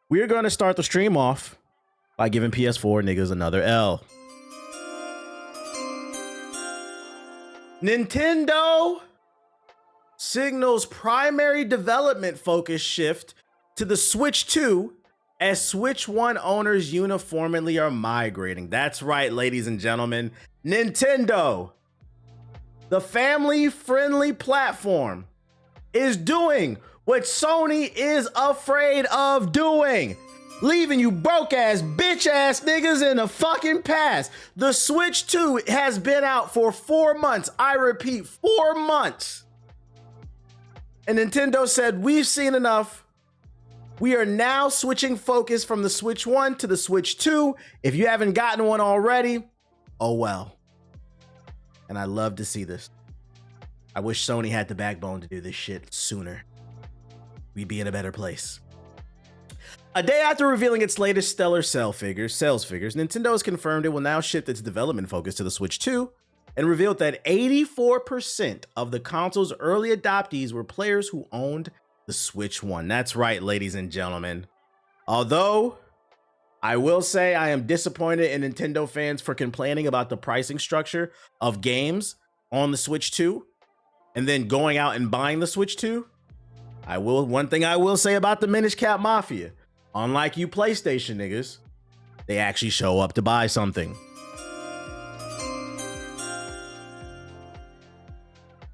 we're going to start the stream off by giving PS4 niggas another L. Nintendo signals primary development focus shift to the Switch 2 as Switch 1 owners uniformly are migrating. That's right, ladies and gentlemen. Nintendo, the family-friendly platform, is doing what Sony is afraid of doing. Leaving you broke-ass, bitch-ass niggas in the fucking past. The Switch 2 has been out for 4 months. I repeat, 4 months. And Nintendo said, we've seen enough. We are now switching focus from the Switch 1 to the Switch 2. If you haven't gotten one already, oh well. And I love to see this. I wish Sony had the backbone to do this shit sooner. We'd be in a better place. A day after revealing its latest stellar sales figures, Nintendo has confirmed it will now shift its development focus to the Switch 2 and revealed that 84% of the console's early adoptees were players who owned the Switch 1. That's right, ladies and gentlemen. Although I will say I am disappointed in Nintendo fans for complaining about the pricing structure of games on the Switch 2 and then going out and buying the Switch 2. One thing I will say about the Minish Cap Mafia, unlike you PlayStation niggas, they actually show up to buy something.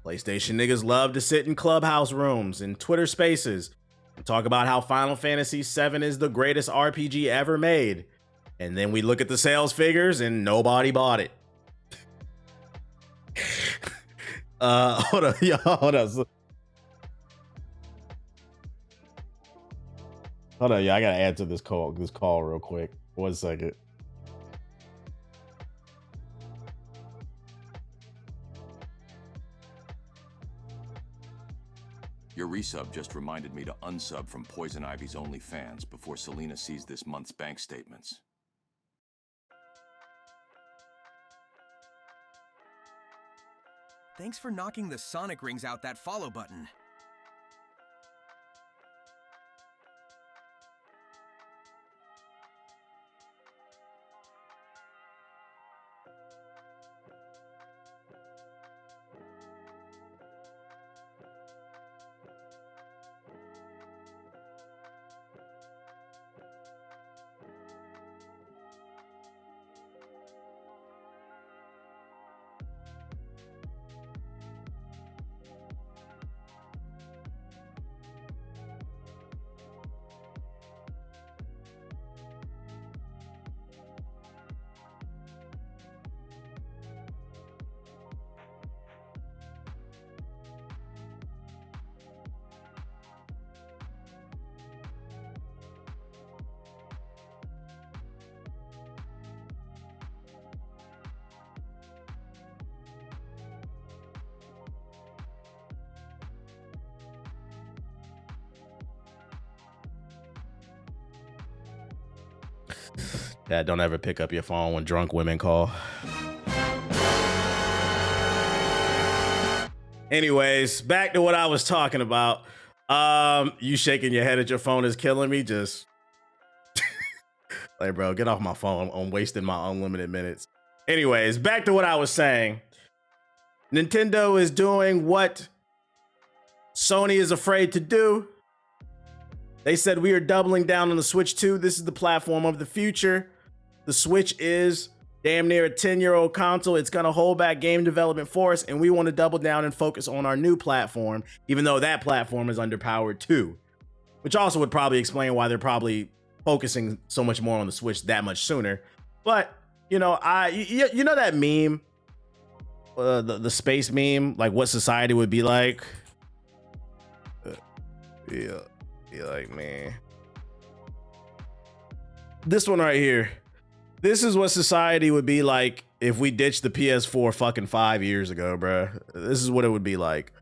PlayStation niggas love to sit in clubhouse rooms and Twitter spaces and talk about how Final Fantasy VII is the greatest RPG ever made. And then we look at the sales figures and nobody bought it. Hold on, y'all, hold on. Hold on, yeah, I gotta answer this call real quick. 1 second. Your resub just reminded me to unsub from Poison Ivy's OnlyFans before Selena sees this month's bank statements. Thanks for knocking the Sonic rings out that follow button. Dad, don't ever pick up your phone when drunk women call. Anyways, back to what I was talking about. You shaking your head at your phone is killing me. Just like, bro, get off my phone. I'm wasting my unlimited minutes. Anyways, back to what I was saying. Nintendo is doing what Sony is afraid to do. They said we are doubling down on the Switch 2. This is the platform of the future. The Switch is damn near a 10-year-old console. It's going to hold back game development for us, and we want to double down and focus on our new platform, even though that platform is underpowered too. Which also would probably explain why they're probably focusing so much more on the Switch that much sooner. But, you know, you know that meme, the space meme, like what society would be like? Yeah, like, man. This one right here. This is what society would be like if we ditched the PS4 fucking 5 years ago, bruh. This is what it would be like.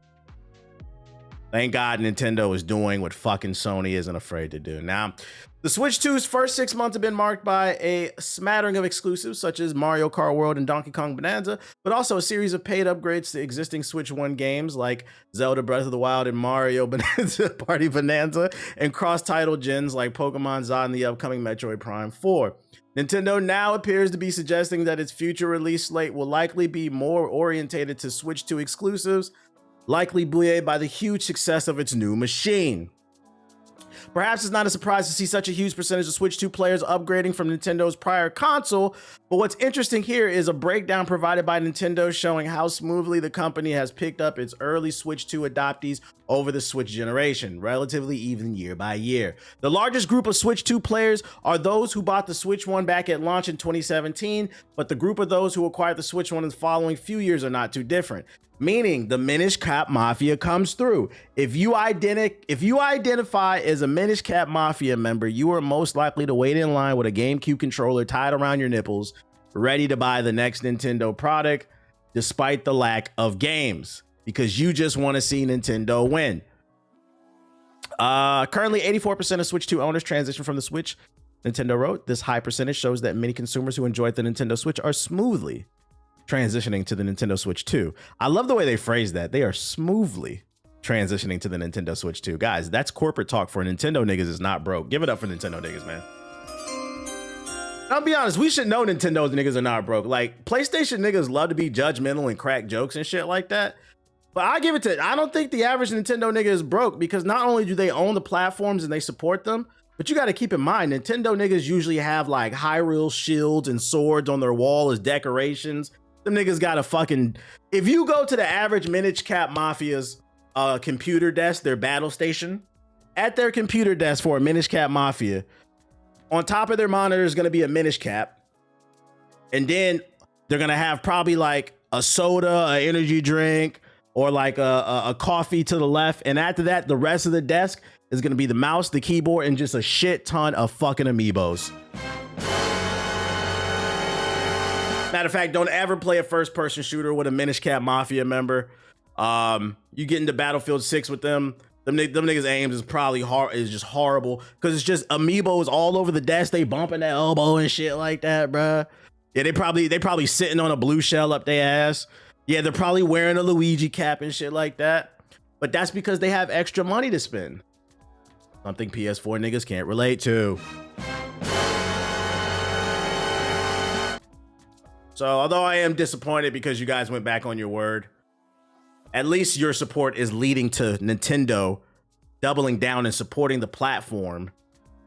Thank God Nintendo is doing what fucking Sony isn't afraid to do. Now, the Switch 2's first 6 months have been marked by a smattering of exclusives such as Mario Kart World and Donkey Kong Bonanza, but also a series of paid upgrades to existing Switch 1 games like Zelda Breath of the Wild and Mario Bonanza Party Bonanza, and cross-title gens like Pokemon Zod and the upcoming Metroid Prime 4. Nintendo now appears to be suggesting that its future release slate will likely be more orientated to Switch 2 exclusives, likely buoyed by the huge success of its new machine. Perhaps it's not a surprise to see such a huge percentage of Switch 2 players upgrading from Nintendo's prior console, but what's interesting here is a breakdown provided by Nintendo showing how smoothly the company has picked up its early Switch 2 adoptees over the Switch generation, relatively even year by year. The largest group of Switch 2 players are those who bought the Switch 1 back at launch in 2017, but the group of those who acquired the Switch 1 in the following few years are not too different. Meaning the Minish Cap Mafia comes through. If you identify as a Minish Cap Mafia member, you are most likely to wait in line with a GameCube controller tied around your nipples, ready to buy the next Nintendo product, despite the lack of games, because you just want to see Nintendo win. Currently, 84% of Switch 2 owners transition from the Switch. Nintendo wrote, this high percentage shows that many consumers who enjoyed the Nintendo Switch are smoothly transitioning to the Nintendo Switch 2. I love the way they phrase that. They are smoothly transitioning to the Nintendo Switch 2. Guys, that's corporate talk for Nintendo niggas is not broke. Give it up for Nintendo niggas, man. I'll be honest, we should know Nintendo niggas are not broke. Like, PlayStation niggas love to be judgmental and crack jokes and shit like that. But I don't think the average Nintendo nigga is broke, because not only do they own the platforms and they support them, but you got to keep in mind, Nintendo niggas usually have like Hyrule shields and swords on their wall as decorations. Them niggas got a fucking... If you go to the average Minish Cap Mafia's computer desk, their battle station, at their computer desk for a Minish Cap Mafia, on top of their monitor is going to be a Minish Cap. And then they're going to have probably like a soda, an energy drink, or like a coffee to the left. And after that, the rest of the desk is going to be the mouse, the keyboard, and just a shit ton of fucking amiibos. Matter of fact, don't ever play a first-person shooter with a Minish Cap Mafia member. You get into Battlefield 6 with them. Them niggas' aims is probably just horrible, because it's just amiibos all over the desk. They bumping their elbow and shit like that, bruh. Yeah, they probably sitting on a blue shell up their ass. Yeah, they're probably wearing a Luigi cap and shit like that. But that's because they have extra money to spend. Something PS4 niggas can't relate to. So although I am disappointed because you guys went back on your word, at least your support is leading to Nintendo doubling down and supporting the platform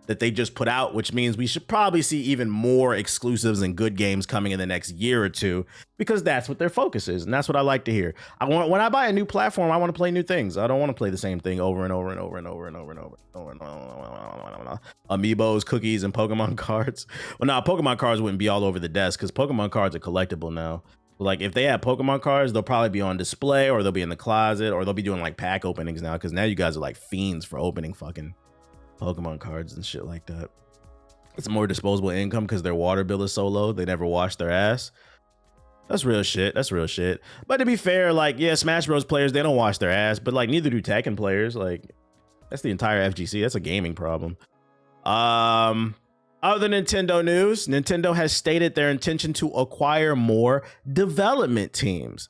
that they just put out, which means we should probably see even more exclusives and good games coming in the next year or two, because that's what their focus is. And that's what I like to hear. When I buy a new platform, I want to play new things. I don't want to play the same thing over and over and over and over and over and over and over. Amiibos, cookies, and Pokemon cards. Well, now Pokemon cards wouldn't be all over the desk, because Pokemon cards are collectible now. Like, if they have Pokemon cards, they'll probably be on display, or they'll be in the closet, or they'll be doing like pack openings now, because now you guys are like fiends for opening fucking Pokemon cards and shit like that. It's more disposable income because their water bill is so low, they never wash their ass. That's real shit. That's real shit. But to be fair, like, yeah, Smash Bros players, they don't wash their ass, but like neither do Tekken players. Like, that's the entire FGC. That's a gaming problem. Other Nintendo news, Nintendo has stated their intention to acquire more development teams.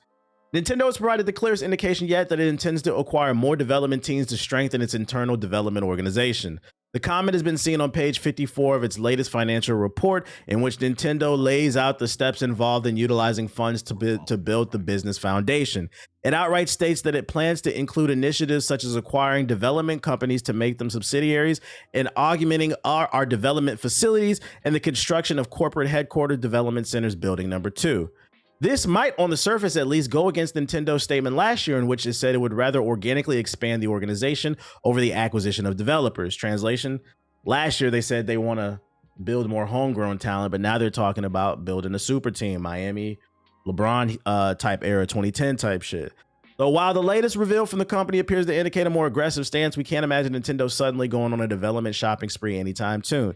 Nintendo has provided the clearest indication yet that it intends to acquire more development teams to strengthen its internal development organization. The comment has been seen on page 54 of its latest financial report, in which Nintendo lays out the steps involved in utilizing funds to build the business foundation. It outright states that it plans to include initiatives such as acquiring development companies to make them subsidiaries, and augmenting our development facilities, and the construction of corporate headquarters development centers building number 2. This might, on the surface at least, go against Nintendo's statement last year, in which it said it would rather organically expand the organization over the acquisition of developers. Translation, last year they said they want to build more homegrown talent, but now they're talking about building a super team, Miami, LeBron type era, 2010 type shit. So while the latest reveal from the company appears to indicate a more aggressive stance, we can't imagine Nintendo suddenly going on a development shopping spree anytime soon.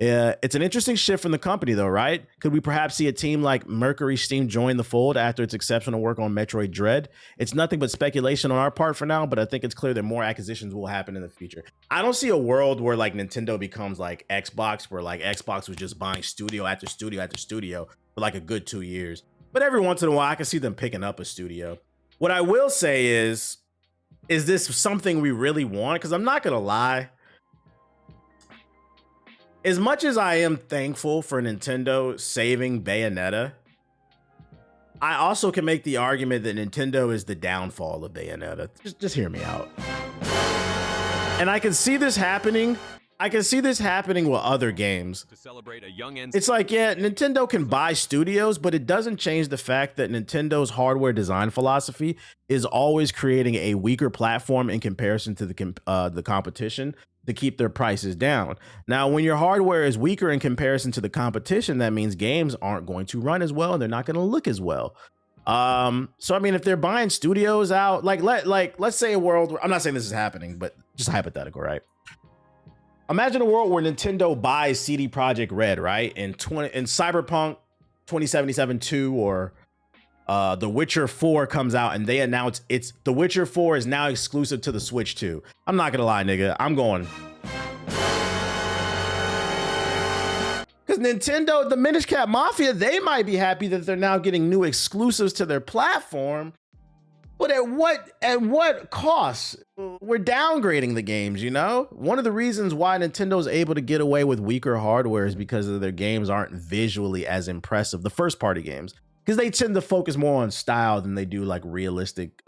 It's an interesting shift from the company, though, right? Could we perhaps see a team like Mercury Steam join the fold after its exceptional work on Metroid Dread? It's nothing but speculation on our part for now, but I think it's clear that more acquisitions will happen in the future. I don't see a world where like Nintendo becomes like Xbox, where like Xbox was just buying studio after studio after studio for like a good 2 years. But every once in a while, I can see them picking up a studio. What I will say is this something we really want? Because I'm not going to lie. As much as I am thankful for Nintendo saving Bayonetta, I also can make the argument that Nintendo is the downfall of Bayonetta. Just hear me out. And I can see this happening. I can see this happening with other games. To celebrate a young It's like, yeah, Nintendo can buy studios, but it doesn't change the fact that Nintendo's hardware design philosophy is always creating a weaker platform in comparison to the competition to keep their prices down. Now, when your hardware is weaker in comparison to the competition, that means games aren't going to run as well and they're not going to look as well. So I mean, if they're buying studios out, let's say a world where, I'm not saying this is happening, but just hypothetical, right? Imagine a world where Nintendo buys CD Projekt Red, right? In Cyberpunk 2077 2 or The Witcher 4 comes out and they announce The Witcher 4 is now exclusive to the Switch 2. I'm not gonna lie, nigga. I'm going. Because Nintendo, the Minish Cap Mafia, they might be happy that they're now getting new exclusives to their platform. But at what cost? We're downgrading the games, you know? One of the reasons why Nintendo's able to get away with weaker hardware is because of their games aren't visually as impressive, the first party games. Because they tend to focus more on style than they do like realistic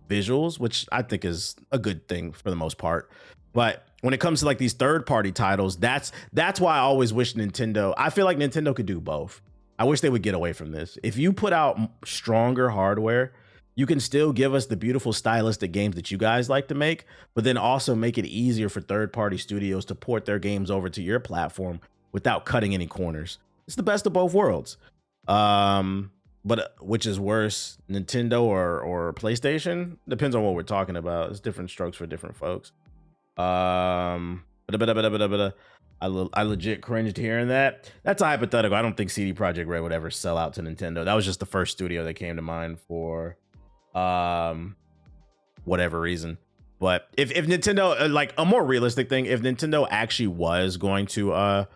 visuals, which I think is a good thing for the most part. But when it comes to like these third party titles, that's why I always wish Nintendo, I feel like Nintendo could do both. I wish they would get away from this. If you put out stronger hardware, you can still give us the beautiful stylistic games that you guys like to make, but then also make it easier for third party studios to port their games over to your platform without cutting any corners. It's the best of both worlds. But which is worse, Nintendo or PlayStation? Depends on what we're talking about. It's different strokes for different folks. I legit cringed hearing that. That's a hypothetical. I don't think CD Projekt Red would ever sell out to Nintendo. That was just the first studio that came to mind for whatever reason. But if Nintendo, like a more realistic thing, if Nintendo actually was going to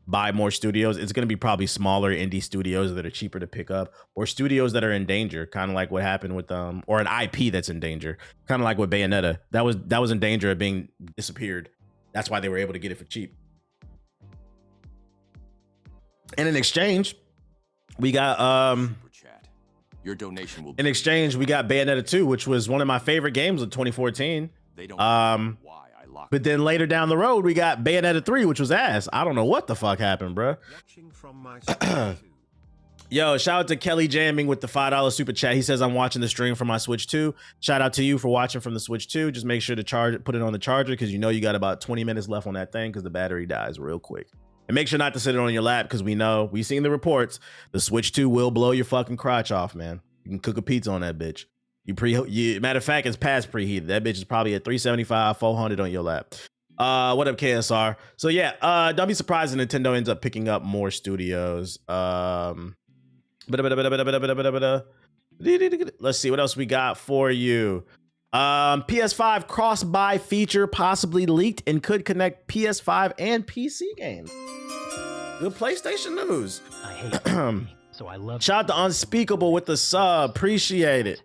buy more studios, it's going to be probably smaller indie studios that are cheaper to pick up, or studios that are in danger, kind of like what happened with or an IP that's in danger, kind of like with Bayonetta. That was in danger of being disappeared. That's why they were able to get it for cheap. And in exchange, we got Your donation will in exchange, we got Bayonetta 2, which was one of my favorite games of 2014. They don't know why I locked But then later down the road, we got Bayonetta 3, which was ass. I don't know what the fuck happened, bro. Yo, shout out to Kelly Jamming with the $5 super chat. He says, I'm watching the stream from my Switch 2. Shout out to you for watching from the Switch 2. Just make sure to put it on the charger, because you know you got about 20 minutes left on that thing, because the battery dies real quick. And make sure not to sit it on your lap, because we've seen the reports. The Switch 2 will blow your fucking crotch off, man. You can cook a pizza on that bitch. Matter of fact, it's past preheated. That bitch is probably at 375, 400 on your lap. What up, KSR? So yeah, don't be surprised if Nintendo ends up picking up more studios. Let's see what else we got for you. PS5 cross-buy feature possibly leaked and could connect PS5 and PC games. Good PlayStation news. I hate it, so I love. Shout out to Unspeakable with the sub. Appreciate it.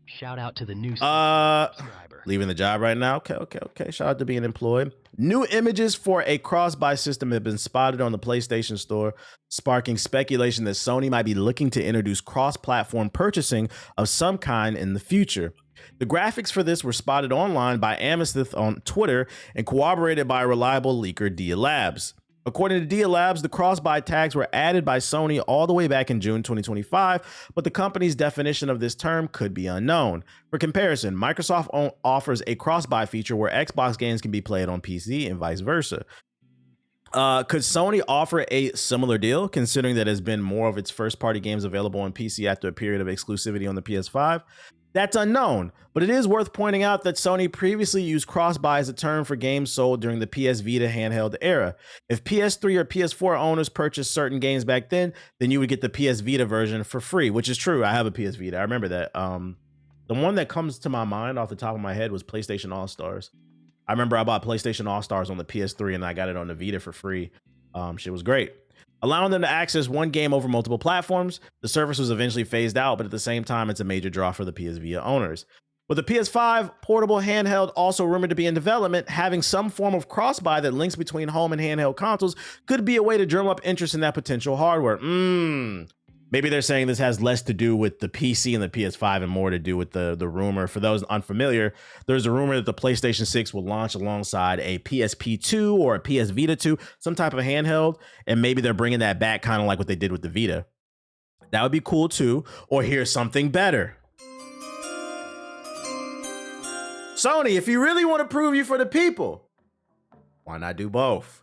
Shout out to the new subscriber. Leaving the job right now. Okay. Shout out to being employed. New images for a cross-buy system have been spotted on the PlayStation Store, sparking speculation that Sony might be looking to introduce cross-platform purchasing of some kind in the future. The graphics for this were spotted online by Amethyst on Twitter and corroborated by a reliable leaker, Dia Labs. According to Dia Labs, the cross-buy tags were added by Sony all the way back in June 2025, but the company's definition of this term could be unknown. For comparison, Microsoft offers a cross-buy feature where Xbox games can be played on PC and vice versa. Could Sony offer a similar deal, considering that has been more of its first-party games available on PC after a period of exclusivity on the PS5? That's unknown, but it is worth pointing out that Sony previously used cross-buy as a term for games sold during the PS Vita handheld era. If PS3 or PS4 owners purchased certain games back then you would get the PS Vita version for free, which is true. I have a PS Vita. I remember that. The one that comes to my mind off the top of my head was PlayStation All-Stars. I remember I bought PlayStation All-Stars on the PS3 and I got it on the Vita for free. Shit was great. Allowing them to access one game over multiple platforms, the service was eventually phased out, but at the same time, it's a major draw for the PS Vita owners. With the PS5 portable handheld also rumored to be in development, having some form of cross-buy that links between home and handheld consoles could be a way to drum up interest in that potential hardware. Maybe they're saying this has less to do with the PC and the PS5 and more to do with the rumor. For those unfamiliar, there's a rumor that the PlayStation 6 will launch alongside a PSP 2 or a PS Vita 2, some type of handheld, and maybe they're bringing that back kind of like what they did with the Vita. That would be cool too. Or here's something better. Sony, if you really want to prove you for the people, why not do both?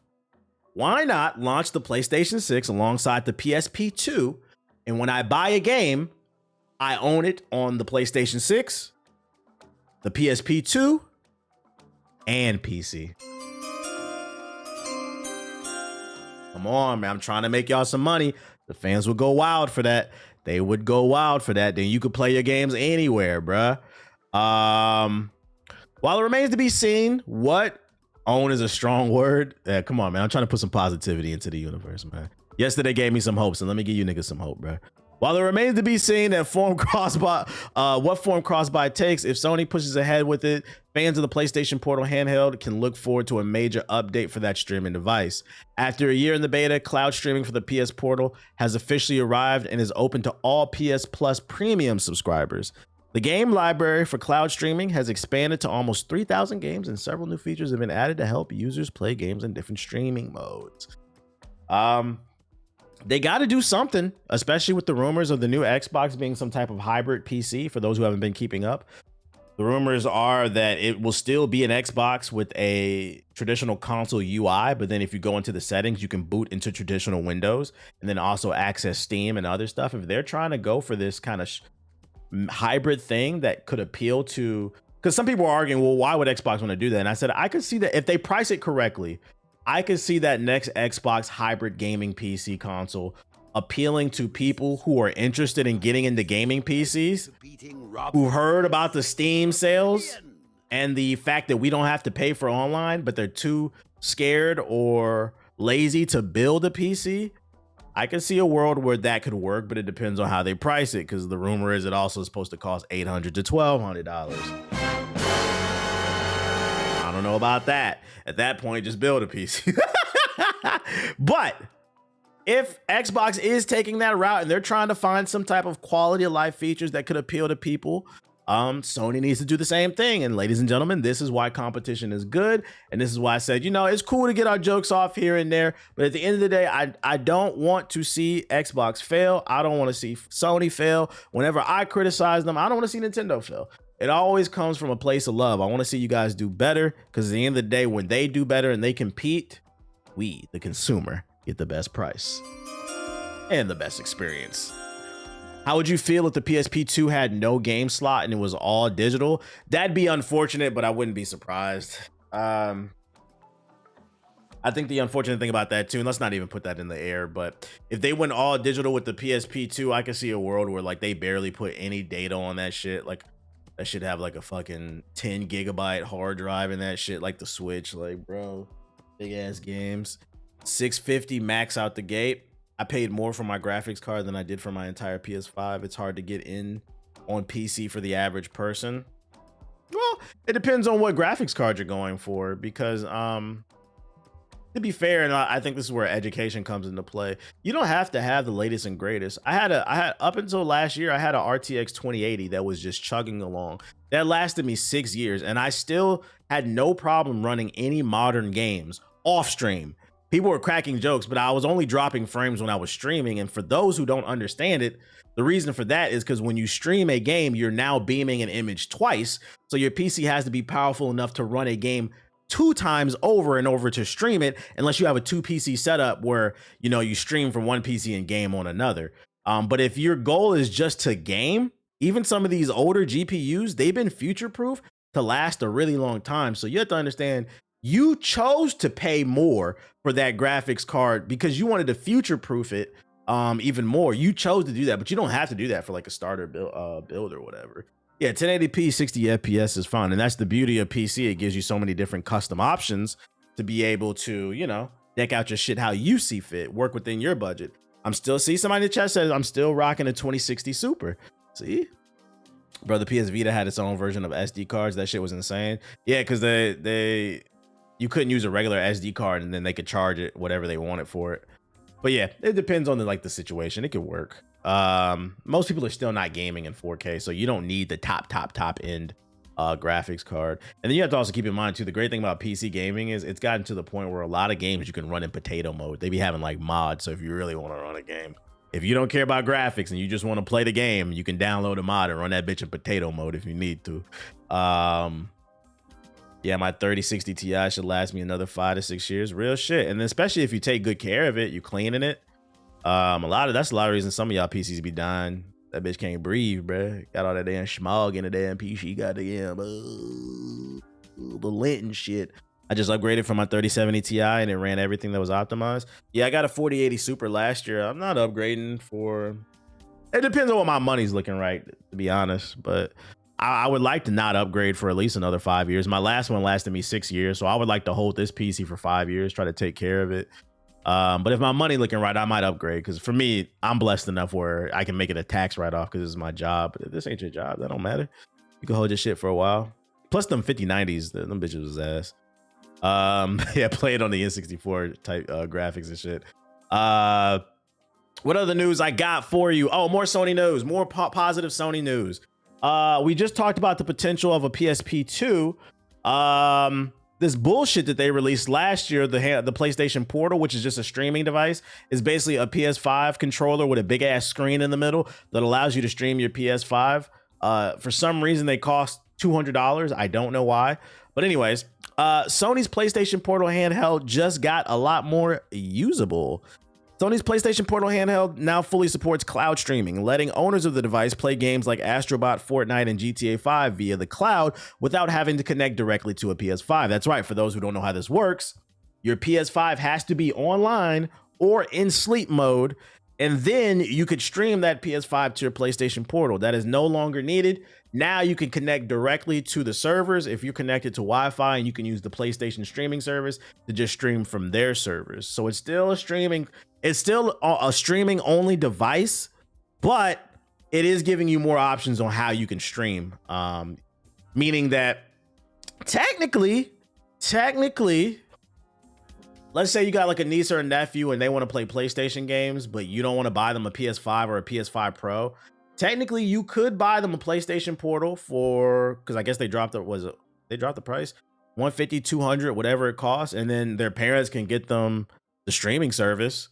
Why not launch the PlayStation 6 alongside the PSP 2? And when I buy a game, I own it on the PlayStation 6, the PSP 2, and PC. Come on, man. I'm trying to make y'all some money. The fans would go wild for that. They would go wild for that. Then you could play your games anywhere, bruh. While it remains to be seen what own is a strong word. Come on, man. I'm trying to put some positivity into the universe, man. Yesterday gave me some hope, so let me give you niggas some hope, bro. While it remains to be seen that what form cross-buy takes, if Sony pushes ahead with it, fans of the PlayStation Portal handheld can look forward to a major update for that streaming device. After a year in the beta, cloud streaming for the PS Portal has officially arrived and is open to all PS Plus Premium subscribers. The game library for cloud streaming has expanded to almost 3,000 games, and several new features have been added to help users play games in different streaming modes. They got to do something, especially with the rumors of the new Xbox being some type of hybrid PC. For those who haven't been keeping up, the rumors are that it will still be an Xbox with a traditional console UI, but then if you go into the settings, you can boot into traditional Windows and then also access Steam and other stuff. If they're trying to go for this kind of hybrid thing that could appeal to, because some people are arguing, well, why would Xbox want to do that? And I said, I could see that if they price it correctly, I could see that next Xbox hybrid gaming PC console appealing to people who are interested in getting into gaming PCs, who heard about the Steam sales and the fact that we don't have to pay for online, but they're too scared or lazy to build a PC. I can see a world where that could work, but it depends on how they price it, because the rumor is it also is supposed to cost $800 to $1,200. I don't know about that. At that point, just build a PC. But if Xbox is taking that route and they're trying to find some type of quality of life features that could appeal to people, Sony needs to do the same thing. And ladies and gentlemen, this is why competition is good. And this is why I said, you know, it's cool to get our jokes off here and there, but at the end of the day, I don't want to see Xbox fail. I don't want to see Sony fail. Whenever I criticize them, I don't want to see Nintendo fail. It always comes from a place of love. I want to see you guys do better, because at the end of the day, when they do better and they compete, we, the consumer, get the best price and the best experience. How would you feel if the PSP 2 had no game slot and it was all digital? That'd be unfortunate, but I wouldn't be surprised. I think the unfortunate thing about that too, and let's not even put that in the air, but if they went all digital with the PSP 2, I could see a world where like they barely put any data on that shit. Like that should have like a fucking 10 gigabyte hard drive in that shit, like the Switch. Like, bro, big ass games. 650 max out the gate. I paid more for my graphics card than I did for my entire PS5. It's hard to get in on PC for the average person. Well, it depends on what graphics card you're going for, because to be fair, and I think this is where education comes into play, you don't have to have the latest and greatest. I had up until last year, I had a RTX 2080 that was just chugging along. That lasted me 6 years, and I still had no problem running any modern games off stream. People were cracking jokes, but I was only dropping frames when I was streaming. And for those who don't understand it, the reason for that is because when you stream a game, you're now beaming an image twice. So your PC has to be powerful enough to run a game 2 times over and over to stream it, unless you have a 2 PC setup where, you know, you stream from one PC and game on another. But if your goal is just to game, even some of these older GPUs, they've been future-proof to last a really long time. So you have to understand, you chose to pay more for that graphics card because you wanted to future-proof it even more. You chose to do that, but you don't have to do that for like a starter build or whatever. Yeah, 1080p 60 FPS is fine, and that's the beauty of PC. It gives you so many different custom options to be able to, you know, deck out your shit how you see fit, work within your budget. I'm still, see, somebody in the chat says I'm still rocking a 2060 Super. See, bro, the PS Vita had its own version of SD cards. That shit was insane. Yeah, because you couldn't use a regular SD card, and then they could charge it whatever they wanted for it. But yeah, it depends on the situation. It could work. Most people are still not gaming in 4K, so you don't need the top end graphics card. And then you have to also keep in mind too, the great thing about PC gaming is it's gotten to the point where a lot of games you can run in potato mode. They be having like mods. So if you really want to run a game, if you don't care about graphics and you just want to play the game, you can download a mod and run that bitch in potato mode if you need to. Yeah, my 3060 Ti should last me another 5 to 6 years. Real shit. And then especially if you take good care of it, you cleaning it. That's a lot of reasons some of y'all PCs be dying. That bitch can't breathe, bruh. Got all that damn smog in the damn PC. Got the damn the lint and shit. I just upgraded from my 3070 Ti and it ran everything that was optimized. Yeah, I got a 4080 Super last year. I'm not upgrading for... It depends on what my money's looking right, to be honest. But I would like to not upgrade for at least another 5 years. My last one lasted me 6 years, so I would like to hold this PC for 5 years, try to take care of it. But if my money looking right, I might upgrade, because for me, I'm blessed enough where I can make it a tax write-off because this is my job. But if this ain't your job, that don't matter. You can hold your shit for a while. Plus them 5090s, them bitches was ass. Yeah, play it on the N64 type graphics and shit. What other news I got for you? Oh, more Sony news, more positive Sony news. We just talked about the potential of a PSP 2. This bullshit that they released last year, the PlayStation Portal, which is just a streaming device, is basically a PS5 controller with a big ass screen in the middle that allows you to stream your PS5. For some reason, they cost $200. I don't know why. But anyways, Sony's PlayStation Portal handheld just got a lot more usable. Sony's PlayStation Portal handheld now fully supports cloud streaming, letting owners of the device play games like Astrobot, Fortnite, and GTA 5 via the cloud without having to connect directly to a PS5. That's right, for those who don't know how this works, your PS5 has to be online or in sleep mode, and then you could stream that PS5 to your PlayStation Portal. That is no longer needed. Now you can connect directly to the servers if you're connected to Wi-Fi, and you can use the PlayStation streaming service to just stream from their servers. So it's still a streaming only device, but it is giving you more options on how you can stream. Meaning that technically, let's say you got like a niece or a nephew and they want to play PlayStation games, but you don't want to buy them a PS5 or a PS5 Pro. Technically, you could buy them a PlayStation Portal for, because I guess they dropped the price, $150, $200, whatever it costs, and then their parents can get them the streaming service.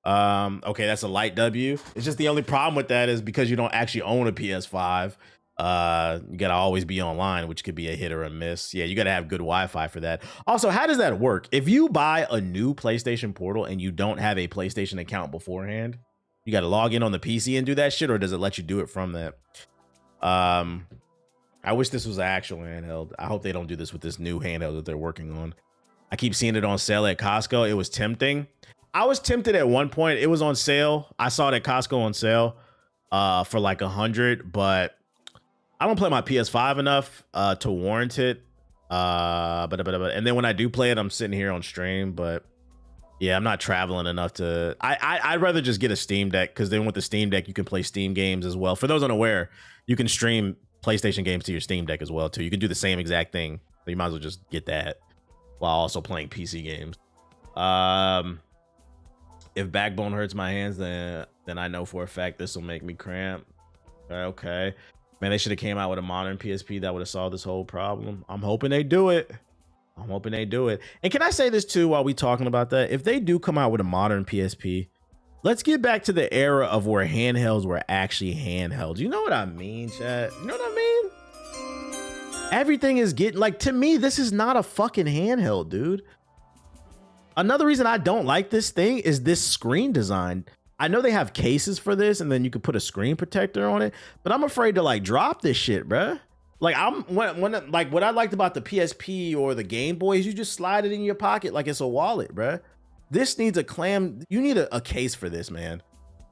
Okay, that's a light W. It's just the only problem with that is because you don't actually own a PS5. You gotta always be online, which could be a hit or a miss. Yeah, you gotta have good Wi-Fi for that. Also, how does that work? If you buy a new PlayStation Portal and you don't have a PlayStation account beforehand, you got to log in on the PC and do that shit, or does it let you do it from that? I wish this was an actual handheld. I hope they don't do this with this new handheld that they're working on. I keep seeing it on sale at Costco. It was tempting. I was tempted at one point. It was on sale. I saw it at Costco on sale for like $100, but I don't play my PS5 enough to warrant it. And then when I do play it, I'm sitting here on stream, but yeah, I'm not traveling enough to... I'd rather just get a Steam Deck, because then with the Steam Deck, you can play Steam games as well. For those unaware, you can stream PlayStation games to your Steam Deck as well, too. You can do the same exact thing. So you might as well just get that while also playing PC games. If backbone hurts my hands, then I know for a fact this will make me cramp. Okay. Man, they should have came out with a modern PSP that would have solved this whole problem. I'm hoping they do it. And can I say this too while we talking about that? If they do come out with a modern PSP, let's get back to the era of where handhelds were actually handhelds. You know what I mean, chat? You know what I mean? Everything is getting, like, to me, this is not a fucking handheld, dude. Another reason I don't like this thing is this screen design. I know they have cases for this, and then you could put a screen protector on it, but I'm afraid to like drop this shit, bruh. Like like what I liked about the PSP or the Game Boy is you just slide it in your pocket like it's a wallet, bruh. This needs a clam. You need a case for this, man.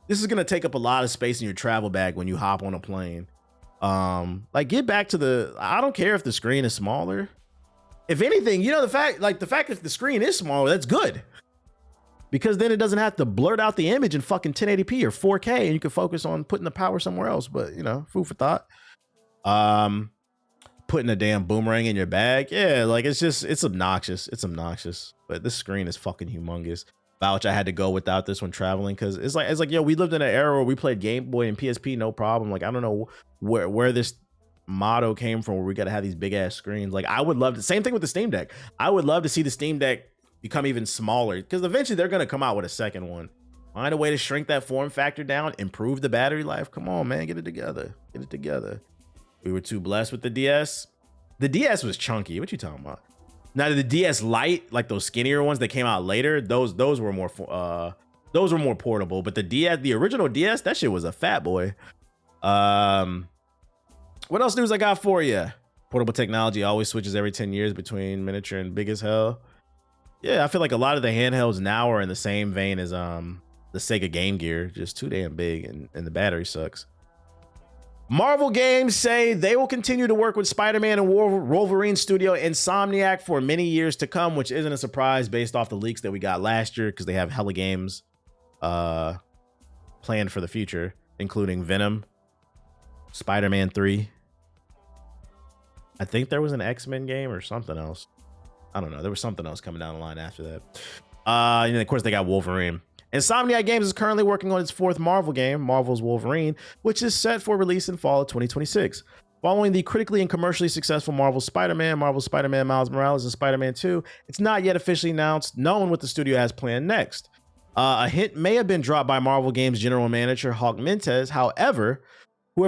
This is gonna take up a lot of space in your travel bag when you hop on a plane. Like get back to the. I don't care if the screen is smaller. If anything, you know, the fact if the screen is smaller, that's good. Because then it doesn't have to blurt out the image in fucking 1080p or 4K, and you can focus on putting the power somewhere else. But you know, food for thought. Putting a damn boomerang in your bag, yeah, like it's obnoxious. It's obnoxious. But this screen is fucking humongous. Vouch, I had to go without this when traveling because it's like yo, we lived in an era where we played Game Boy and PSP, no problem. Like I don't know where this motto came from where we got to have these big ass screens. Like I would love to. Same thing with the Steam Deck. I would love to see the Steam Deck become even smaller because eventually they're gonna come out with a second one. Find a way to shrink that form factor down, improve the battery life. Come on, man, get it together. Get it together. We were too blessed with the DS. The DS was chunky. What you talking about? Now the DS Lite, like those skinnier ones that came out later, those were more portable. But the original DS, that shit was a fat boy. What else news I got for you? Portable technology always switches every 10 years between miniature and big as hell. Yeah, I feel like a lot of the handhelds now are in the same vein as the Sega Game Gear, just too damn big and the battery sucks. Marvel Games say they will continue to work with Spider-Man and Wolverine studio Insomniac for many years to come, which isn't a surprise based off the leaks that we got last year because they have hella games planned for the future, including Venom, Spider-Man 3. I think there was an X-Men game or something else. I don't know. There was something else coming down the line after that. And of course, they got Wolverine. Insomniac Games is currently working on its fourth Marvel game, Marvel's Wolverine, which is set for release in fall of 2026. Following the critically and commercially successful Marvel Spider-Man Miles Morales, and Spider-Man 2, it's not yet officially known what the studio has planned next. A hint may have been dropped by Marvel Games general manager Hawk Mentes. However, who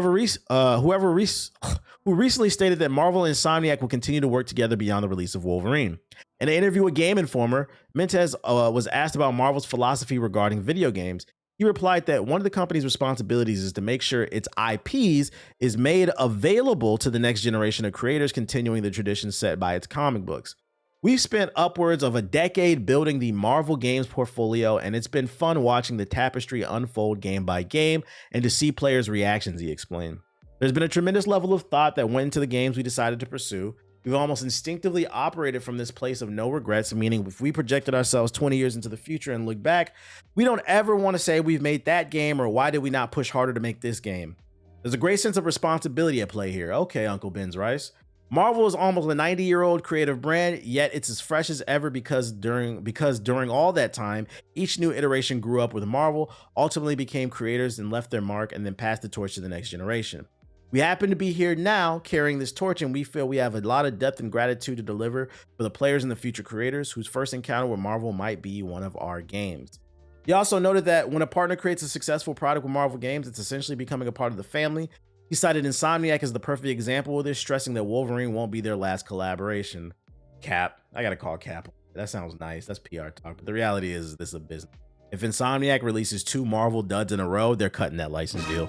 recently stated that Marvel and Insomniac will continue to work together beyond the release of Wolverine. In an interview with Game Informer, Mentes was asked about Marvel's philosophy regarding video games. He replied that one of the company's responsibilities is to make sure its IPs is made available to the next generation of creators, continuing the tradition set by its comic books. We've spent upwards of a decade building the Marvel Games portfolio, and it's been fun watching the tapestry unfold game by game and to see players' reactions, he explained. There's been a tremendous level of thought that went into the games we decided to pursue. We've almost instinctively operated from this place of no regrets, meaning if we projected ourselves 20 years into the future and look back, we don't ever want to say we've made that game or why did we not push harder to make this game. There's a great sense of responsibility at play here. Okay, Uncle Ben's Rice. Marvel is almost a 90-year-old creative brand, yet it's as fresh as ever because during all that time, each new iteration grew up with Marvel, ultimately became creators and left their mark and then passed the torch to the next generation. We happen to be here now carrying this torch, and we feel we have a lot of depth and gratitude to deliver for the players and the future creators whose first encounter with Marvel might be one of our games. He also noted that when a partner creates a successful product with Marvel Games, it's essentially becoming a part of the family. He cited Insomniac as the perfect example of this, stressing that Wolverine won't be their last collaboration. Cap. I gotta call Cap. That sounds nice. That's PR talk. But the reality is this is a business. If Insomniac releases 2 Marvel duds in a row, they're cutting that license deal.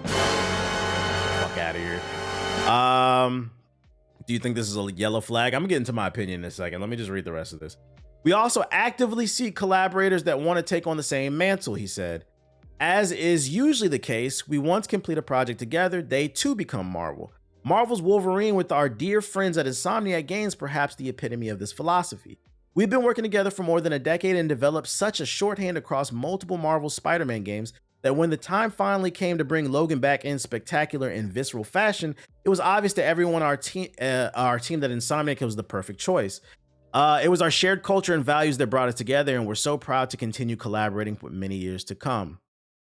Fuck out of here. Do you think this is a yellow flag? I'm gonna get into my opinion in a second. Let me just read the rest of this. We also actively seek collaborators that want to take on the same mantle, he said. As is usually the case, we once complete a project together, they too become Marvel. Marvel's Wolverine with our dear friends at Insomniac Games, perhaps the epitome of this philosophy. We've been working together for more than a decade and developed such a shorthand across multiple Marvel Spider-Man games that when the time finally came to bring Logan back in spectacular and visceral fashion, it was obvious to everyone on our team that Insomniac was the perfect choice. It was our shared culture and values that brought us together, and we're so proud to continue collaborating for many years to come.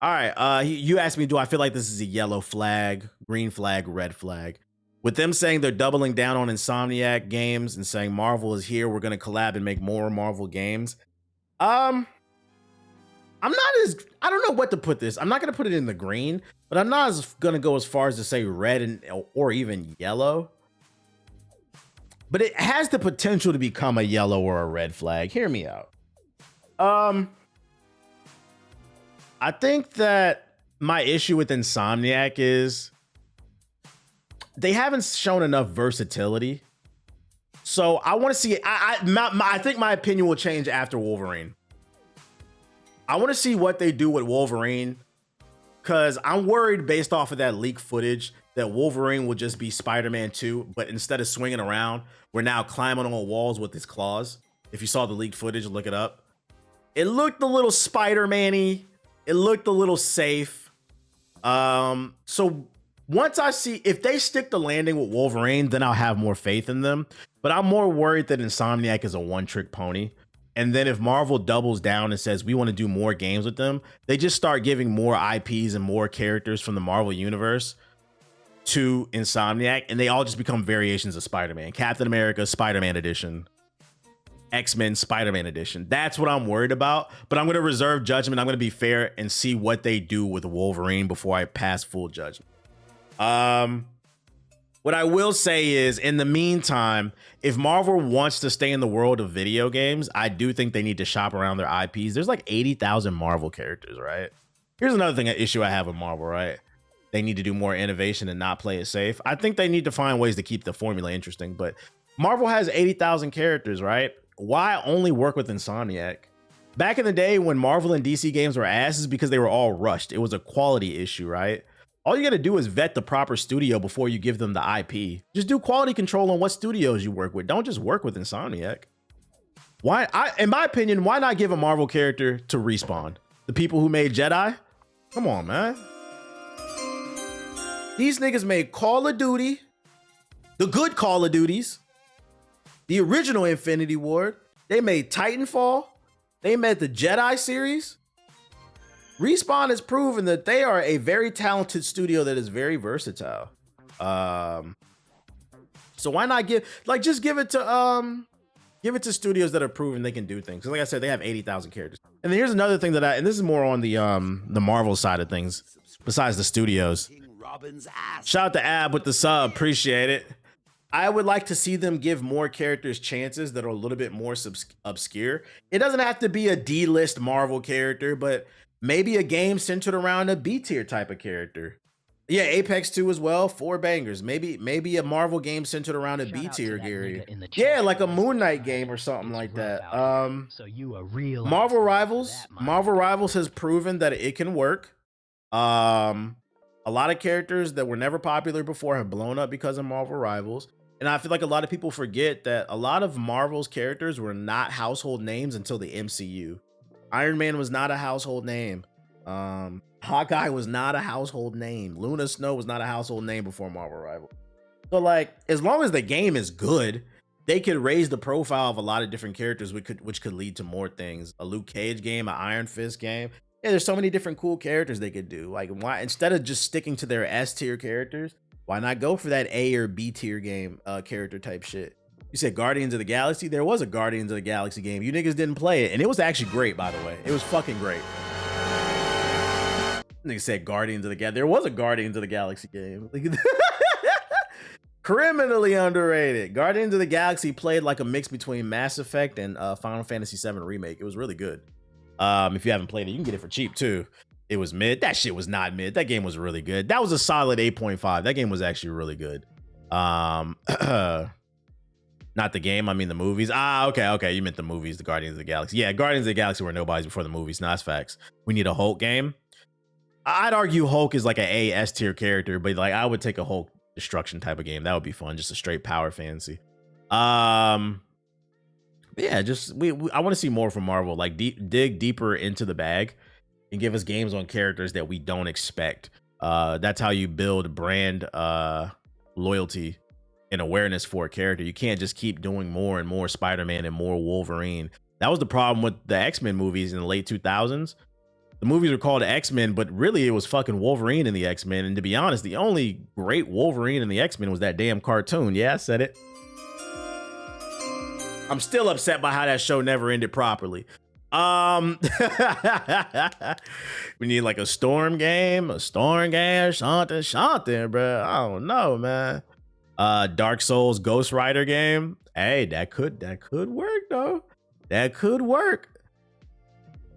All right, you asked me, do I feel like this is a yellow flag, green flag, red flag? With them saying they're doubling down on Insomniac Games and saying Marvel is here, we're going to collab and make more Marvel games. I don't know what to put this. I'm not going to put it in the green, but I'm not going to go as far as to say red or even yellow. But it has the potential to become a yellow or a red flag. Hear me out. I think that my issue with Insomniac is they haven't shown enough versatility. So I want to see it. I think my opinion will change after Wolverine. I want to see what they do with Wolverine, because I'm worried based off of that leak footage that Wolverine will just be Spider-Man 2, but instead of swinging around, we're now climbing on walls with his claws. If you saw the leaked footage, look it up. It looked a little Spider-Man-y. It looked a little safe. So once I see if they stick the landing with Wolverine, then I'll have more faith in them. But I'm more worried that Insomniac is a one-trick pony. And then if Marvel doubles down and says we want to do more games with them, they just start giving more IPs and more characters from the Marvel universe to Insomniac, and they all just become variations of Spider-Man. Captain America, Spider-Man edition. X-Men, Spider-Man edition. That's what I'm worried about. But I'm going to reserve judgment. I'm going to be fair and see what they do with Wolverine before I pass full judgment. What I will say is, in the meantime, if Marvel wants to stay in the world of video games, I do think they need to shop around their IPs. There's like 80,000 Marvel characters, right? Here's another issue I have with Marvel, right? They need to do more innovation and not play it safe. I think they need to find ways to keep the formula interesting, but Marvel has 80,000 characters, right? Why only work with Insomniac? Back in the day when Marvel and DC games were asses because they were all rushed. It was a quality issue, right? All you got to do is vet the proper studio before you give them the IP. Just do quality control on what studios you work with. Don't just work with Insomniac. In my opinion, why not give a Marvel character to Respawn? The people who made Jedi? Come on, man. These niggas made Call of Duty, the good Call of Duties, the original Infinity Ward. They made Titanfall. They made the Jedi series. Respawn has proven that they are a very talented studio that is very versatile. So why not give it to studios that are proven they can do things. Because like I said, they have 80,000 characters. And then here's another thing and this is more on the Marvel side of things, besides the studios. Shout out to Ab with the sub, appreciate it. I would like to see them give more characters chances that are a little bit more obscure. It doesn't have to be a D-list Marvel character, but maybe a game centered around a B-tier type of character. Yeah, Apex 2 as well, 4 bangers. Maybe a Marvel game centered around a B-tier Gary. Yeah, like a Moon Knight game or something like that. So you a real Marvel Rivals has proven that it can work. A lot of characters that were never popular before have blown up because of Marvel Rivals. And I feel like a lot of people forget that a lot of Marvel's characters were not household names until the MCU. Iron Man was not a household name. Hawkeye was not a household name. Luna Snow was not a household name before Marvel Rivals. So like, as long as the game is good, they could raise the profile of a lot of different characters, which could lead to more things. A Luke Cage game, an Iron Fist game. Yeah, there's so many different cool characters they could do. Like, why, instead of just sticking to their S tier characters, why not go for that A or B tier game character type shit? You said Guardians of the Galaxy? There was a Guardians of the Galaxy game. You niggas didn't play it, and it was actually great, by the way. It was fucking great. Niggas said Guardians of the Galaxy. There was a Guardians of the Galaxy game. Criminally underrated. Guardians of the Galaxy played like a mix between Mass Effect and Final Fantasy VII Remake. It was really good. If you haven't played it, you can get it for cheap too. It was mid. That shit was not mid. That game was really good. That was a solid 8.5. That game was actually really good. Not the game, I mean the movies. Okay. You meant the movies, the Guardians of the Galaxy. Yeah, Guardians of the Galaxy were nobodies before the movies. No, that's facts. We need a Hulk game. I'd argue Hulk is like an A S tier character, but like I would take a Hulk destruction type of game. That would be fun. Just a straight power fantasy. Yeah, just I want to see more from Marvel. Like dig deeper into the bag and give us games on characters that we don't expect. That's how you build brand loyalty and awareness for a character. You can't just keep doing more and more Spider-Man and more Wolverine. That was the problem with the X-Men movies in the late 2000s. The movies were called X-Men, but really it was fucking Wolverine in the X-Men. And to be honest, the only great Wolverine in the X-Men was that damn cartoon. Yeah, I said it. I'm still upset by how that show never ended properly. We need like a Storm game or something, bro. I don't know, man. Dark Souls Ghost Rider game. Hey, that could work though. That could work.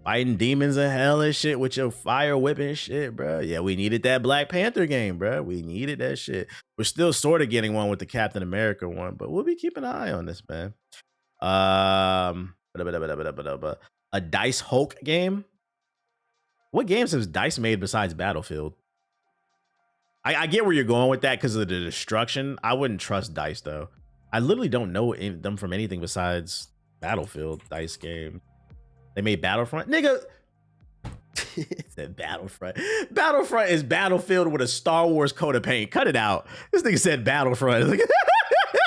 Fighting demons in hell and shit with your fire whipping shit, bro. Yeah, we needed that Black Panther game, bro. We needed that shit. We're still sort of getting one with the Captain America one, but we'll be keeping an eye on this, man. A Dice Hulk game. What games has Dice made besides Battlefield? I get where you're going with that because of the destruction. I wouldn't trust Dice though. I literally don't know them from anything besides Battlefield Dice game. They made Battlefront, nigga. Said Battlefront. Battlefront is Battlefield with a Star Wars coat of paint. Cut it out. This nigga said Battlefront.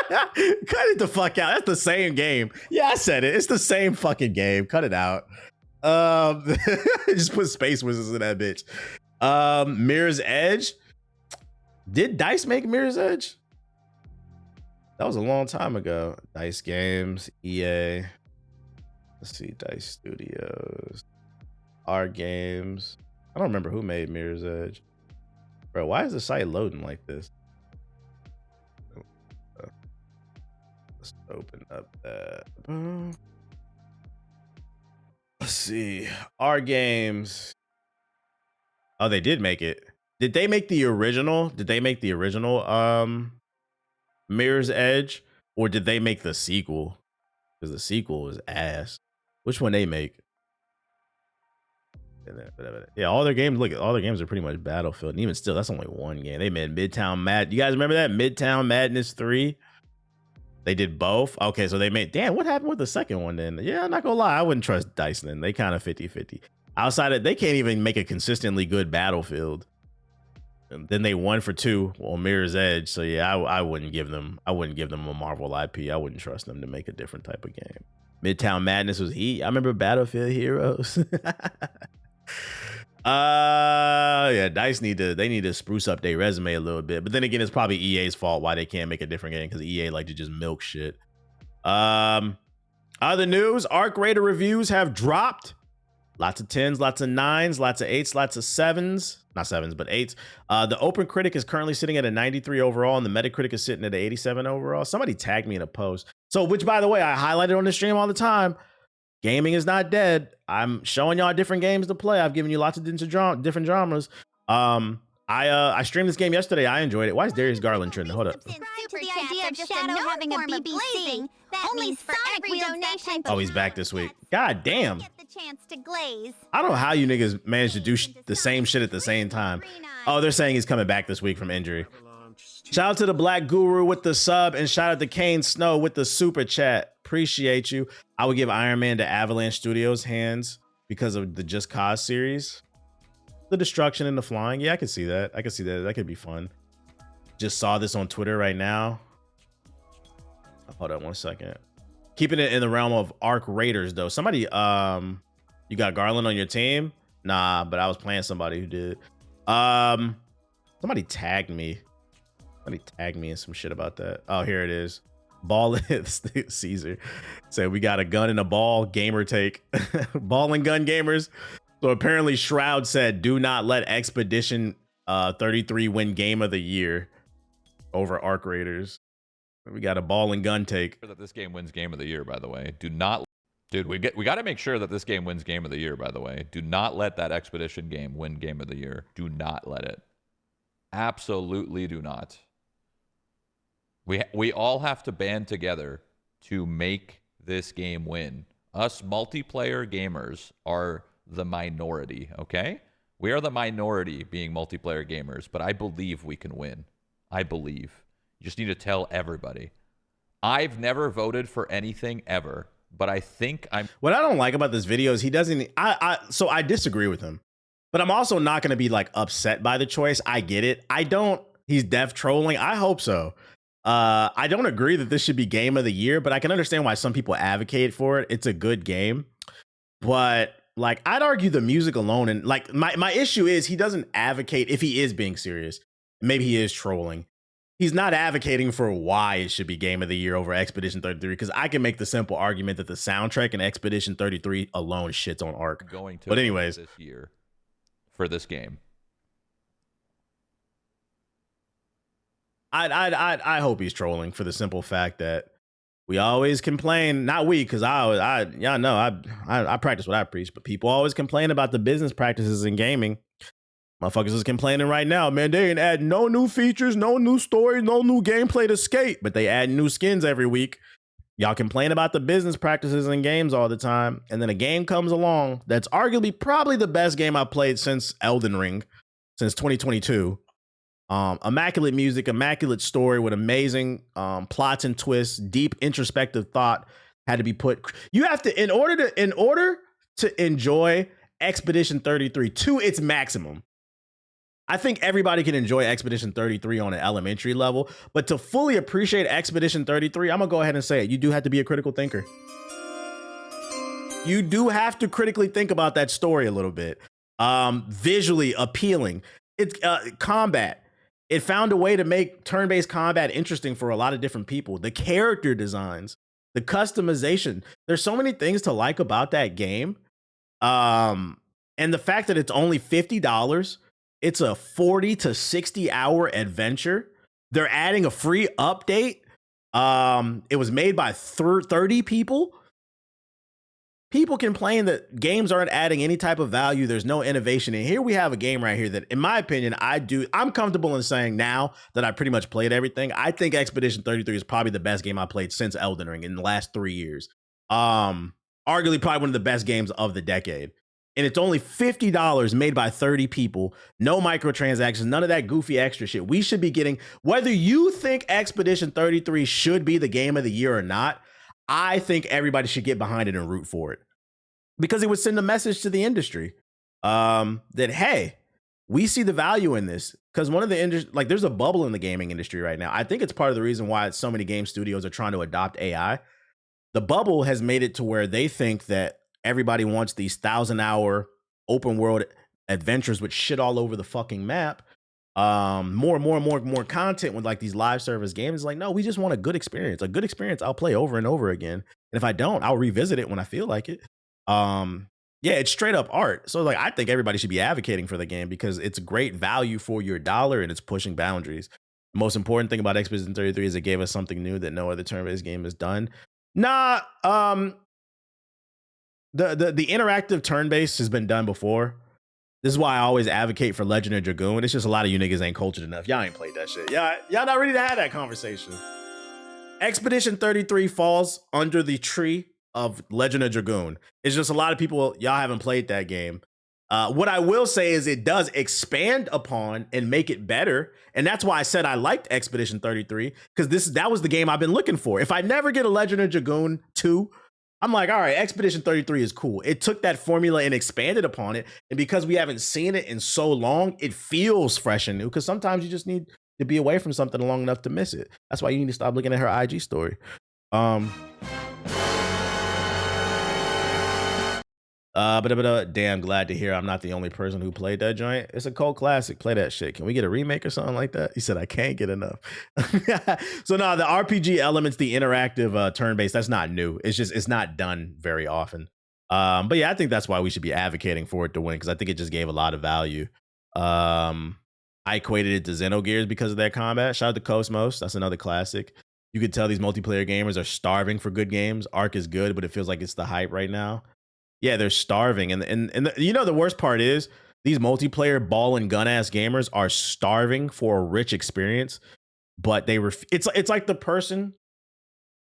Cut it the fuck out. That's the same game. Yeah, I said it. It's the same fucking game. Cut it out. Just put Space Wizards in that bitch. Mirror's Edge. Did Dice make Mirror's Edge? That was a long time ago. Dice Games, EA. Let's see, Dice Studios, R Games. I don't remember who made Mirror's Edge. Bro, why is the site loading like this? Let's open up that. Let's see. R Games. Oh, they did make it. Did they make the original? Did they make the original Mirror's Edge? Or did they make the sequel? Because the sequel is ass. Which one they make? Yeah, all their games, look, all their games are pretty much Battlefield. And even still, that's only one game. They made Midtown Mad. You guys remember that? Midtown Madness 3? They did both? Okay, so they made, damn, what happened with the second one then? Yeah, I'm not gonna lie, I wouldn't trust Dice then. They kind of 50-50. Outside of, they can't even make a consistently good Battlefield. And then they won for 2 on Mirror's Edge. So yeah, I wouldn't give them a Marvel IP. I wouldn't trust them to make a different type of game. Midtown Madness was heat. I remember Battlefield Heroes. Yeah, Dice need to spruce up their resume a little bit. But then again, it's probably EA's fault why they can't make a different game, because EA like to just milk shit. Other news, Arc Raider reviews have dropped. Lots of 10s, lots of 9s, lots of 8s, lots of 7s. Not 7s, but 8s. The Open Critic is currently sitting at a 93 overall, and the Metacritic is sitting at an 87 overall. Somebody tagged me in a post. So, which, by the way, I highlighted on the stream all the time. Gaming is not dead. I'm showing y'all different games to play. I've given you lots of different genres. I streamed this game yesterday. I enjoyed it. Why is Darius Garland trending? Hold up. To the idea of Shadow having a BBC, that only Sonic donation. Oh, he's back this week. God damn. Get the chance to glaze. I don't know how you niggas managed to do the same shit at the same time. Oh, they're saying he's coming back this week from injury. Shout out to the Black Guru with the sub, and shout out to Kane Snow with the super chat. Appreciate you. I would give Iron Man to Avalanche Studios hands because of the Just Cause series. The destruction and the flying. Yeah, I could see that. I could see that. That could be fun. Just saw this on Twitter right now. Hold on 1 second. Keeping it in the realm of Arc Raiders, though. Somebody, you got Garland on your team? Nah, but I was playing somebody who did. Somebody tagged me. Somebody tagged me in some shit about that. Oh, here it is. Ball Caesar said we got a gun and a ball. Gamer take. Ball and gun gamers. So apparently Shroud said, do not let Expedition 33 win Game of the Year over Arc Raiders. We got a ball and gun take. That this game wins Game of the Year, by the way. Do not, dude. We got to make sure that this game wins Game of the Year. By the way, do not let that Expedition game win Game of the Year. Do not let it. Absolutely do not. We all have to band together to make this game win. Us multiplayer gamers are the minority. Okay, we are the minority being multiplayer gamers, but I believe we can win. I believe. You just need to tell everybody. I've never voted for anything ever, but I think I'm. What I don't like about this video is he doesn't. So I disagree with him, but I'm also not going to be like upset by the choice. I get it. I don't. He's deaf trolling. I hope so. I don't agree that this should be Game of the Year, but I can understand why some people advocate for it. It's a good game, but like I'd argue the music alone, and like my issue is he doesn't advocate if he is being serious. Maybe he is trolling. He's not advocating for why it should be Game of the Year over Expedition 33, because I can make the simple argument that the soundtrack in Expedition 33 alone shits on Arc. Going to but anyways, this year for this game. I hope he's trolling for the simple fact that We always complain, not we, because y'all know I practice what I preach, but people always complain about the business practices in gaming. Motherfuckers is complaining right now, man. They ain't add no new features, no new story, no new gameplay to skate, but they add new skins every week. Y'all complain about the business practices in games all the time, and then a game comes along that's arguably probably the best game I've played since Elden Ring, since 2022. Immaculate music, immaculate story with amazing plots and twists, deep introspective thought had to be put. You have to, in order to enjoy Expedition 33 to its maximum. I think everybody can enjoy Expedition 33 on an elementary level, but to fully appreciate Expedition 33, I'm gonna go ahead and say it. You do have to be a critical thinker. You do have to critically think about that story a little bit. Visually appealing. It's combat. It found a way to make turn-based combat interesting for a lot of different people. The character designs, the customization. There's so many things to like about that game. And the fact that it's only $50, it's a 40 to 60 hour adventure. They're adding a free update. It was made by 30 people. People complain that games aren't adding any type of value. There's no innovation. And here we have a game right here that, in my opinion, I'm comfortable in saying now that I pretty much played everything. I think Expedition 33 is probably the best game I played since Elden Ring in the last 3 years. Arguably probably one of the best games of the decade. And it's only $50 made by 30 people. No microtransactions, none of that goofy extra shit. We should be getting, whether you think Expedition 33 should be the game of the year or not, I think everybody should get behind it and root for it, because it would send a message to the industry that, hey, we see the value in this. Because one of the industry, like, there's a bubble in the gaming industry right now. I think it's part of the reason why so many game studios are trying to adopt AI. The bubble has made it to where they think that everybody wants these 1,000-hour open world adventures with shit all over the fucking map. More content with like these live service games. It's like, no, we just want a good experience. A good experience I'll play over and over again. And if I don't, I'll revisit it when I feel like it. Yeah, it's straight up art. So like, I think everybody should be advocating for the game because it's great value for your dollar and it's pushing boundaries. The most important thing about Expedition 33 is it gave us something new that no other turn-based game has done. The interactive turn-based has been done before. This is why I always advocate for Legend of Dragoon. It's just a lot of you niggas ain't cultured enough. Y'all ain't played that shit. Y'all not ready to have that conversation. Expedition 33 falls under the tree of Legend of Dragoon. It's just a lot of people, y'all haven't played that game. What I will say is it does expand upon and make it better. And that's why I said I liked Expedition 33, because that was the game I've been looking for. If I never get a Legend of Dragoon 2, I'm like, all right, Expedition 33 is cool. It took that formula and expanded upon it. And because we haven't seen it in so long, it feels fresh and new, because sometimes you just need to be away from something long enough to miss it. That's why you need to stop looking at her IG story. Damn, glad to hear I'm not the only person who played that joint. It's a cult classic. Play that shit. Can we get a remake or something like that? He said I can't get enough. So no, the RPG elements, the interactive turn-based, that's not new. It's not done very often. But yeah, I think that's why we should be advocating for it to win, because I think it just gave a lot of value. I equated it to Xenogears because of their combat. Shout out to Cosmos. That's another classic. You could tell these multiplayer gamers are starving for good games. Arc is good, but it feels like it's the hype right now. Yeah, they're starving. And you know, the worst part is these multiplayer ball and gun ass gamers are starving for a rich experience, but it's like the person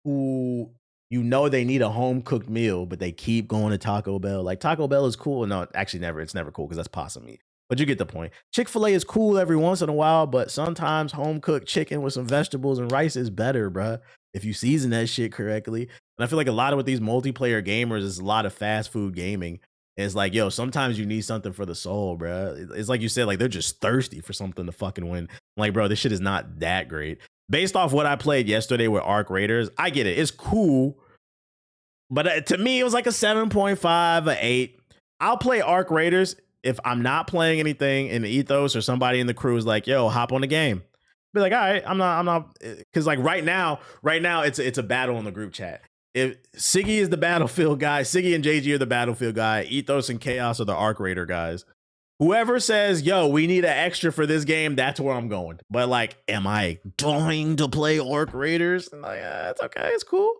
who, you know, they need a home cooked meal, but they keep going to Taco Bell. Like, Taco Bell is cool. No, actually never. It's never cool because that's possum meat. But you get the point. Chick-fil-A is cool every once in a while, but sometimes home cooked chicken with some vegetables and rice is better, bruh, if you season that shit correctly. And I feel like a lot of with these multiplayer gamers is a lot of fast food gaming. And it's like, yo, sometimes you need something for the soul, bro. It's like you said, like, they're just thirsty for something to fucking win. I'm like, bro, this shit is not that great. Based off what I played yesterday with Arc Raiders, I get it. It's cool. But to me, it was like a 7.5, an 8. I'll play Arc Raiders if I'm not playing anything in the ethos or somebody in the crew is like, yo, hop on the game. Be like, all right, I'm not, because like right now, it's a battle in the group chat. If Siggy is the Battlefield guy, Siggy and JG are the Battlefield guy, Ethos and Chaos are the Arc Raider guys. Whoever says, yo, we need an extra for this game, that's where I'm going. But like, am I going to play Orc Raiders? And like, it's okay, it's cool.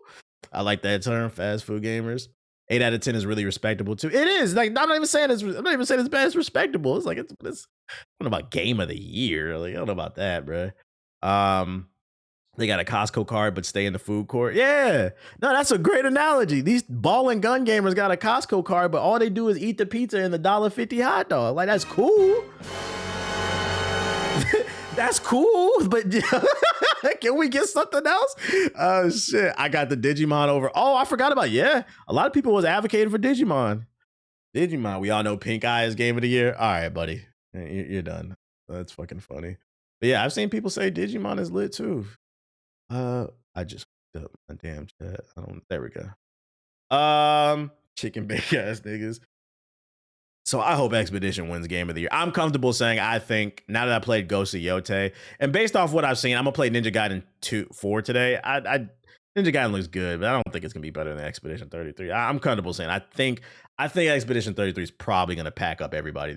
I like that term, fast food gamers. 8 out of 10 is really respectable too. It is. Like, I'm not even saying it's bad, it's respectable. It's like it's I don't know about game of the year. Like, I don't know about that, bro. They got a Costco card, but stay in the food court. Yeah. No, that's a great analogy. These ball and gun gamers got a Costco card, but all they do is eat the pizza and the $1.50 hot dog. Like, that's cool. That's cool, but can we get something else? Oh, shit. I got the Digimon over. Oh, I forgot about, yeah. A lot of people was advocating for Digimon. We all know Pink Eye is game of the year. All right, buddy. You're done. That's fucking funny. But yeah, I've seen people say Digimon is lit too. I just fucked up my damn chat. There we go. Chicken bake ass niggas. So I hope Expedition wins game of the year. I'm comfortable saying I think now that I played Ghost of Yote, and based off what I've seen, I'm gonna play Ninja Gaiden 4 today. Ninja Gaiden looks good, but I don't think it's gonna be better than Expedition 33. I'm comfortable saying I think Expedition 33 is probably gonna pack up everybody